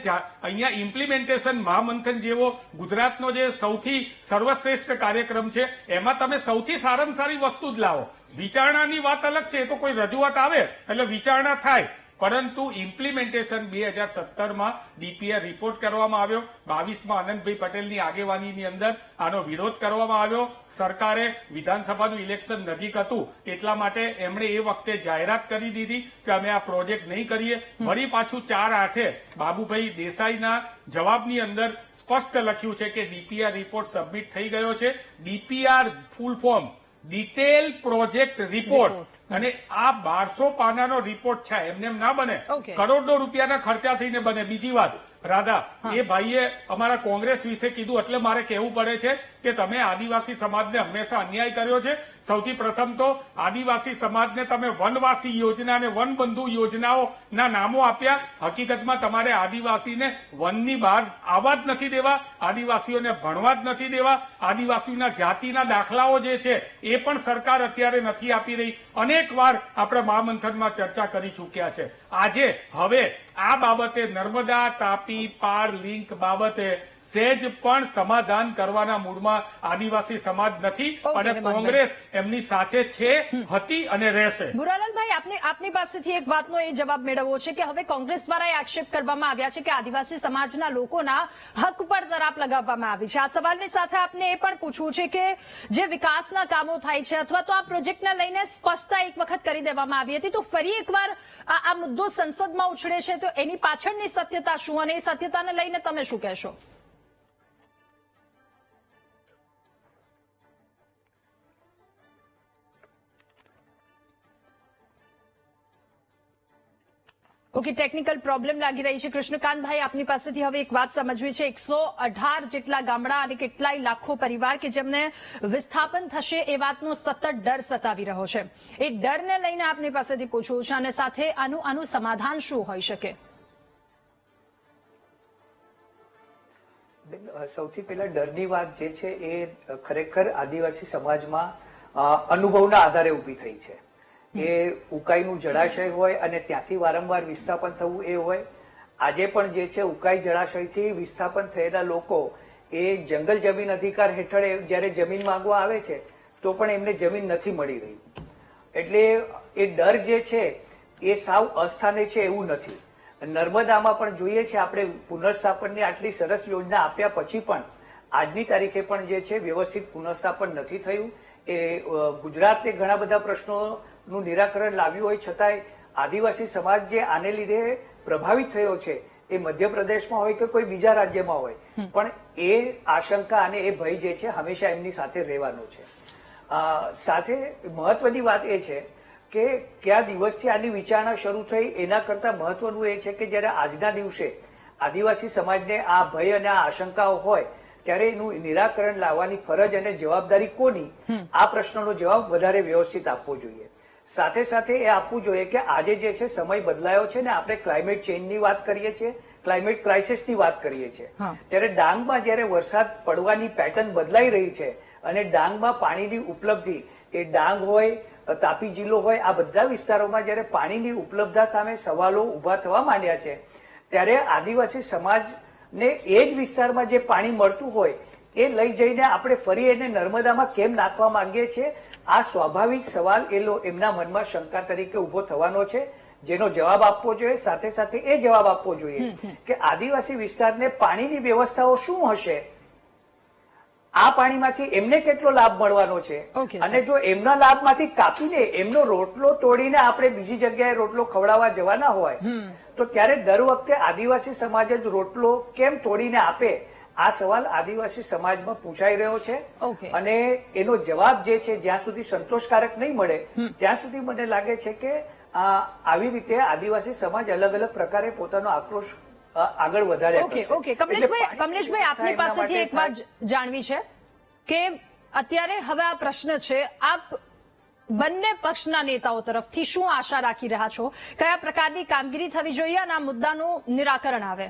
અહીંયા ઇમ્પ્લિમેન્ટેશન મહામંથન જેવો ગુજરાતનો જે સૌથી સર્વશ્રેષ્ઠ કાર્યક્રમ છે, એમાં તમે સૌથી સારામાં સારી વસ્તુ જ લાવો. વિચારણાની વાત અલગ છે, એ તો કોઈ રજૂઆત આવે એટલે વિચારણા થાય, પરંતુ ઇમ્પ્લિમેન્ટેશન 2017માં ડીપીઆર રિપોર્ટ કરવામાં આવ્યો. 22માં આનંદભાઈ પટેલની આગેવાનીની અંદર આનો વિરોધ કરવામાં આવ્યો. સરકારે વિધાનસભાનું ઇલેક્શન નજીક હતું એટલા માટે એમણે એ વખતે જાહેરાત કરી દીધી કે અમે આ પ્રોજેક્ટ નહીં કરીએ. વળી પાછું 4/8 બાબુભાઈ દેસાઈના જવાબની અંદર સ્પષ્ટ લખ્યું છે કે ડીપીઆર રિપોર્ટ સબમિટ થઈ ગયો છે. DPR full form detail project report, અને આ 1200 પાનાનો રિપોર્ટ છે, એમને ના બને, કરોડો રૂપિયાના ખર્ચા થઈને બને. બીજી વાત રાધા, એ ભાઈએ અમારા કોંગ્રેસ વિશે કીધું એટલે મારે કહેવું પડે છે કે તમે આદિવાસી સમાજને હંમેશા અન્યાય કર્યો છે. સૌથી પ્રથમ તો આદિવાસી સમાજને તમે વનવાસી યોજના અને વનબંધુ યોજનાઓના નામો આપ્યા. હકીકતમાં તમારે આદિવાસીને વનની બહાર આવવા જ નથી દેવા, આદિવાસીઓને ભણવા જ નથી દેવા. આદિવાસીના જાતિના દાખલાઓ જે છે એ પણ સરકાર અત્યારે નથી આપી રહી. અનેક વાર આપણે મહામંથનમાં ચર્ચા કરી ચૂક્યા છે. આજે હવે આ બાબતે નર્મદા તાપી પાર લિંક બાબતે સહેજ પણ સમાધાન કરવાના મૂડમાં આદિવાસી સમાજ નથી, અને કોંગ્રેસ એમની સાથે છે, હતી અને રહેશે. બુરાલાલભાઈ, આપની પાસેથી એક વાતનો એ જવાબ મેળવવો છે કે હવે કોંગ્રેસ દ્વારા એ આક્ષેપ કરવામાં આવ્યા છે કે આદિવાસી સમાજના લોકોના હક પર તરાપ લગાવવામાં આવી છે. આ સવાલની સાથે આપને એ પણ પૂછવું છે કે જે વિકાસના કામો થાય છે અથવા તો આ પ્રોજેક્ટને લઈને સ્પષ્ટતા એક વખત કરી દેવામાં આવી હતી, તો ફરી એકવાર આ મુદ્દો સંસદમાં ઉછળે છે, તો એની પાછળની સત્યતા શું, અને એ સત્યતાને લઈને તમે શું કહેશો? ઓકે, ટેકનિકલ પ્રોબ્લેમ લાગી રહી છે. કૃષ્ણકાંતભાઈ, આપની પાસેથી હવે એક વાત સમજવી છે. 118 જેટલા ગામડા અને કેટલાય લાખો પરિવાર કે જેમને વિસ્થાપન થશે એ વાતનો સતત ડર સતાવી રહ્યો છે. એ ડરને લઈને આપની પાસેથી પૂછવું છે, અને સાથે આનું સમાધાન શું હોઈ શકે? સૌથી પહેલા ડરની વાત જે છે એ ખરેખર આદિવાસી સમાજમાં અનુભવના આધારે ઊભી થઈ છે. એ ઉકાઈનું જળાશય હોય અને ત્યાંથી વારંવાર વિસ્થાપન થવું એ હોય. આજે પણ જે છે ઉકાઈ જળાશયથી વિસ્થાપન થયેલા લોકો એ જંગલ જમીન અધિકાર હેઠળ જયારે જમીન માંગવા આવે છે તો પણ એમને જમીન નથી મળી રહી. એટલે એ ડર જે છે એ સાવ અસ્થાને છે એવું નથી. નર્મદામાં પણ જોઈએ છે આપણે પુનર્સ્થાપનની આટલી સરસ યોજના આપ્યા પછી પણ આજની તારીખે પણ જે છે વ્યવસ્થિત પુનર્સ્થાપન નથી થયું. એ ગુજરાતે ઘણા બધા પ્રશ્નોનું નિરાકરણ લાવ્યું હોય છતાંય આદિવાસી સમાજ જે આને લીધે પ્રભાવિત થયો છે એ મધ્યપ્રદેશમાં હોય કે કોઈ બીજા રાજ્યમાં હોય, પણ એ આશંકા અને એ ભય જે છે હંમેશા એમની સાથે રહેવાનો છે. સાથે મહત્વની વાત એ છે કે કયા દિવસથી આની વિચારણા શરૂ થઈ એના કરતા મહત્વનું એ છે કે જ્યારે આજના દિવસે આદિવાસી સમાજને આ ભય અને આ આશંકાઓ હોય ત્યારે એનું નિરાકરણ લાવવાની ફરજ અને જવાબદારી કોની, આ પ્રશ્નનો જવાબ વધારે વ્યવસ્થિત આપવો જોઈએ. સાથે સાથે એ આપવું જોઈએ કે આજે જે છે સમય બદલાયો છે ને આપણે ક્લાઇમેટ ચેન્જની વાત કરીએ છીએ, ક્લાઇમેટ ક્રાઇસિસની વાત કરીએ છીએ, ત્યારે ડાંગમાં જ્યારે વરસાદ પડવાની પેટર્ન બદલાઈ રહી છે અને ડાંગમાં પાણીની ઉપલબ્ધિ, એ ડાંગ હોય તાપી જિલ્લો હોય, આ બધા વિસ્તારોમાં જ્યારે પાણીની ઉપલબ્ધતા સામે સવાલો ઉભા થવા માંડ્યા છે ત્યારે આદિવાસી સમાજને એ જ વિસ્તારમાં જે પાણી મળતું હોય એ લઈ જઈને આપણે ફરી એને નર્મદામાં કેમ નાખવા માંગીએ છીએ, આ સ્વાભાવિક સવાલ એમના મનમાં શંકા તરીકે ઉભો થવાનો છે, જેનો જવાબ આપવો જોઈએ. સાથે સાથે એ જવાબ આપવો જોઈએ કે આદિવાસી વિસ્તારને પાણીની વ્યવસ્થાઓ શું હશે, આ પાણીમાંથી એમને કેટલો લાભ મળવાનો છે Okay, અને જો એમના લાભમાંથી કાપીને એમનો રોટલો તોડીને આપણે બીજી જગ્યાએ રોટલો ખવડાવવા જવાના હોય તો ત્યારે દર વખતે આદિવાસી સમાજ જ રોટલો કેમ તોડીને આપે, આ સવાલ આદિવાસી સમાજમાં પૂછાઈ રહ્યો છે. Okay. અને એનો જવાબ જે છે જ્યાં સુધી સંતોષકારક નહીં મળે ત્યાં સુધી મને લાગે છે કે આવી રીતે આદિવાસી સમાજ અલગ અલગ પ્રકારે પોતાનો આક્રોશ આગળ વધારે. ઓકે કમલેશભાઈ આપની પાસેથી એક વાત જાણવી છે કે અત્યારે હવે આ પ્રશ્ન છે, આપ બંને પક્ષના નેતાઓ તરફથી શું આશા રાખી રહ્યા છો, કયા પ્રકારની કામગીરી થવી જોઈએ અને આ મુદ્દાનું નિરાકરણ આવે?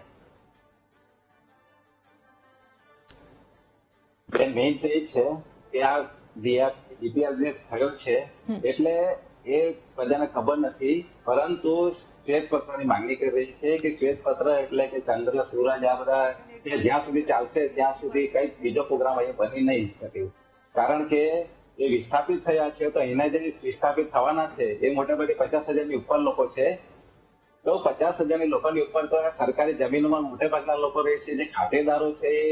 મેઇન તો એ છે કે આ ડીપીઆર જે થયો છે એટલે એ બધાને ખબર નથી, પરંતુ શ્વેતપત્રની માંગણી કરી રહી છે કે શ્વેતપત્ર એટલે કે ચંદ્ર સૂરજ આ બધા જ્યાં સુધી ચાલશે ત્યાં સુધી કઈ બીજો પ્રોગ્રામ અહીંયા બની નહીં શકે, કારણ કે એ વિસ્થાપિત થયા છે તો અહીંના જે વિસ્થાપિત થવાના છે એ મોટા ભાગે 50,000 ની ઉપર લોકો છે. તો 50,000 લોકોની ઉપર તો સરકારી જમીનોમાં મોટા ભાગના લોકો રહે છે, જે ખાતેદારો છે એ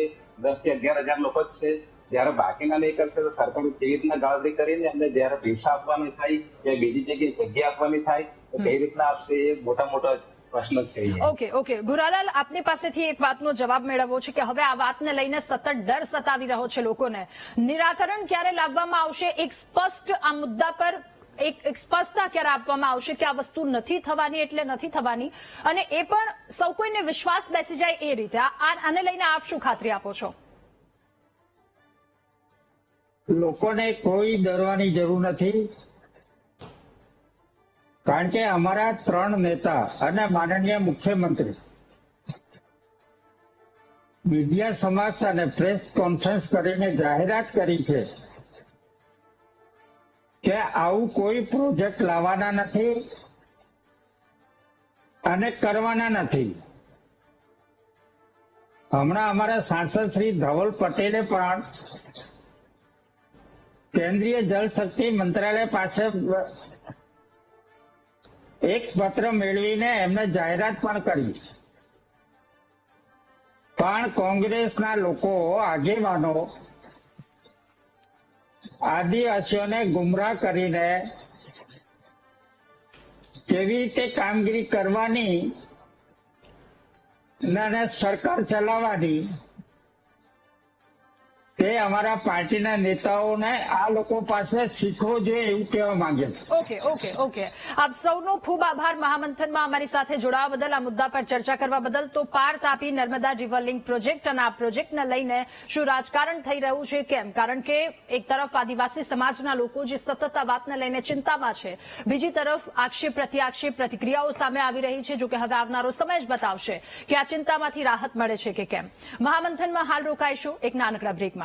10 થી 11,000 લોકો જ છે. જયારે બાકીના નહીં કરશે તો સરકાર કેવી રીતના ગણતરી કરીને એમને જયારે પૈસા આપવાની થાય કે બીજી જગ્યાએ જગ્યા આપવાની થાય તો કઈ રીતના આપશે, એ મોટો પ્રશ્ન છે. ઓકે ભુરાલાલ, આપની પાસેથી એક વાતનો જવાબ મેળવવો છે કે હવે આ વાતને લઈને સતત ડર સતાવી રહ્યો છે લોકોને, નિરાકરણ ક્યારે લાવવામાં આવશે, એક સ્પષ્ટ આ મુદ્દા પર એક સ્પષ્ટતા ક્યારે આપવામાં આવશે કે આ વસ્તુ નથી થવાની એટલે નથી થવાની, અને એ પણ સૌ કોઈને વિશ્વાસ બેસી જાય એ રીતે, આને લઈને આપ શું ખાતરી આપો છો? લોકોને કોઈ ડરવાની જરૂર નથી, કારણ કે અમારા 3 નેતા અને માનનીય મુખ્યમંત્રી મીડિયા સમક્ષ અને પ્રેસ કોન્ફરન્સ કરીને જાહેરાત કરી છે કે આવું કોઈ પ્રોજેક્ટ લાવવાના નથી અને કરવાના નથી. હમણાં અમારા સાંસદ શ્રી ધવલ પટેલે પણ કેન્દ્રીય જળ શક્તિ મંત્રાલય પાસે એક પત્ર મેળવીને એમને જાહેરાત પણ કરી, પણ કોંગ્રેસના લોકો આગેવાનો આદિવાસીઓને ગુમરાહ કરીને કેવી રીતે કામગીરી કરવાની અને સરકાર ચલાવવાની તે અમારા પાર્ટીના નેતાઓને આ લોકો પાસે શીખવું જોઈએ એવું કહેવા માંગે છે. ઓકે આપ સૌનો ખૂબ આભાર મહામંથનમાં અમારી સાથે જોડાવા બદલ, આ મુદ્દા પર ચર્ચા કરવા બદલ. તો પાર Tapi Narmada river link project અને આ પ્રોજેક્ટને લઈને શું રાજકારણ થઈ રહ્યું છે, કેમ? કારણ કે એક તરફ આદિવાસી સમાજના લોકો જે સતત આ વાતને લઈને ચિંતામાં છે, બીજી તરફ આક્ષેપ પ્રત્યાક્ષેપ પ્રતિક્રિયાઓ સામે આવી રહી છે. જોકે હવે આવનારો સમય જ બતાવશે કે આ ચિંતામાંથી રાહત મળે છે કે કેમ. મહામંથનમાં હાલ રોકાઈશું એક નાનકડા બ્રેક માટે.